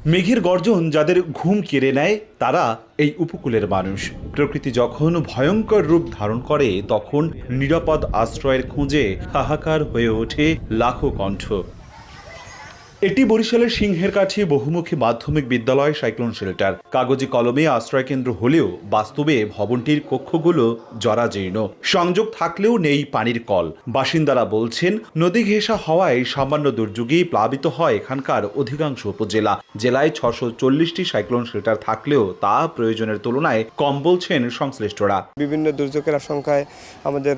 মেঘের গর্জন যাদের ঘুম কেড়ে নেয় তারা এই উপকূলের মানুষ। প্রকৃতি যখন ভয়ঙ্কর রূপ ধারণ করে তখন নিরাপদ আশ্রয়ের খোঁজে হাহাকার হয়ে ওঠে লাখো কণ্ঠ। এটি বরিশালের সিংহের কাছে বহুমুখী মাধ্যমিক বিদ্যালয় সাইক্লোন শেল্টার। কাগজে কলমে আশ্রয়কেন্দ্র হলেও বাস্তবে ভবনটির কক্ষগুলো জরাজীর্ণ, সংযোগ থাকলেও নেই পানির কল। বাসিন্দারা বলছেন নদী ঘেঁষা হওয়ায় সামান্য দুর্যোগেই প্লাবিত হয় এখানকার অধিকাংশ উপজেলা। জেলায় 640টি সাইক্লোন শেল্টার থাকলেও তা প্রয়োজনের তুলনায় কম বলছেন সংশ্লিষ্টরা। বিভিন্ন দুর্যোগের আশঙ্কায় আমাদের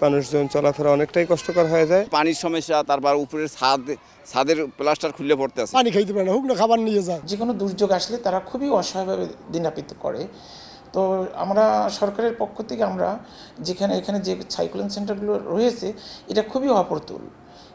মানুষজন চলাফেরা অনেকটাই কষ্টকর হয়ে যায়। পানির সমস্যা, তারপর উপরের ছাদের প্লাস্টার খুলে পড়তে আছে, পানি খাইতে পারে না, হুক না খাবার নিয়ে যায়। যে কোনো দুর্যোগ আসলে তারা খুবই অসহায়ভাবে দিনাপিত করে। তো আমরা সরকারের পক্ষ থেকে আমরা এখানে যে সাইক্লোন সেন্টারগুলো রয়েছে এটা খুবই অপ্রতুল,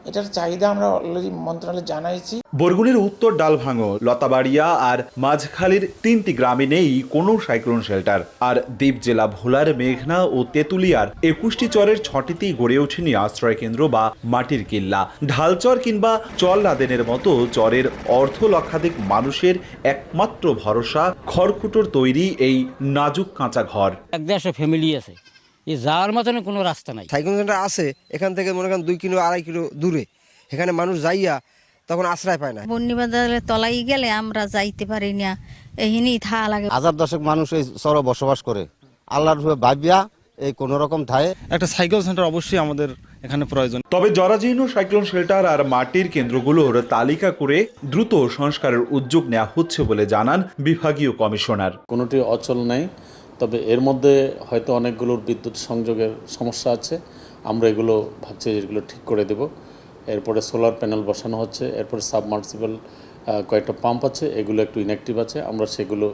এটার চাহিদা আমরা অলরেডি মন্ত্রণালয়ে জানাইছি। বরগুনের উত্তর ডালভাঙো, লতাবাড়িয়া আর মাঝখালীর 3টি গ্রামে নেই কোনো সাইক্লোন শেল্টার। আর দ্বীপ জেলা ভোলার মেঘনা ও তেঁতুলিয়ার 21টি চরের 6টিতেই গড়ে ওঠেনি আশ্রয় কেন্দ্র বা মাটির কিল্লা। ঢালচর কিংবা চর লাদেনের মতো চরের অর্ধ লক্ষাধিক মানুষের একমাত্র ভরসা খড়কুটোর তৈরি এই নাজুক কাঁচা ঘর। 150 ফ্যামিলি আছে, এই যাওয়ার মতন কোনো রাস্তা নাই। সাইক্লোন সেন্টার আছে এখান থেকে মনে করেন 2 কিলো 2.5 কিলো দূরে, এখানে মানুষ যাইয়া তখন আশ্রয় পায় না। বন্যবাজারের তলাই গেলে আমরা যাইতে পারি না, এহিনি থা লাগে। 1000 মানুষ এই চরে বসবাস করে। আল্লাহর ভাবিয়া এই কোন রকম ঠায়ে একটা সাইক্লোন সেন্টার অবশ্যই আমাদের এখানে প্রয়োজন। তবে জরাজীর্ণ সাইক্লোন শেল্টার আর মাটির কেন্দ্রগুলোর তালিকা করে দ্রুত সংস্কারের উদ্যোগ নেওয়া হচ্ছে বলে জানান বিভাগীয় কমিশনার। কোনোটি অচল নেই, তবে এর মধ্যে হয়তো অনেকগুলোর বিদ্যুৎ সংযোগের সমস্যা আছে। আমরা এগুলো ভাবছি এগুলো ঠিক করে দেব। এরপরে সোলার প্যানেল বসানো হচ্ছে, এরপরে সাবমার্সিবল কয়েকটা পাম্প আছে, এগুলো একটু ইনঅ্যাক্টিভ আছে, আমরা সেগুলো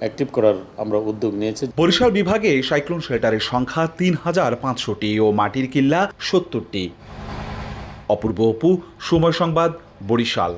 অ্যাক্টিভ করার আমরা উদ্যোগ নিয়েছি। বরিশাল বিভাগে সাইক্লোন শেল্টারের সংখ্যা 3500টি ও মাটির কিল্লা 70টি। অপূর্ব অপু, সময় সংবাদ, বরিশাল।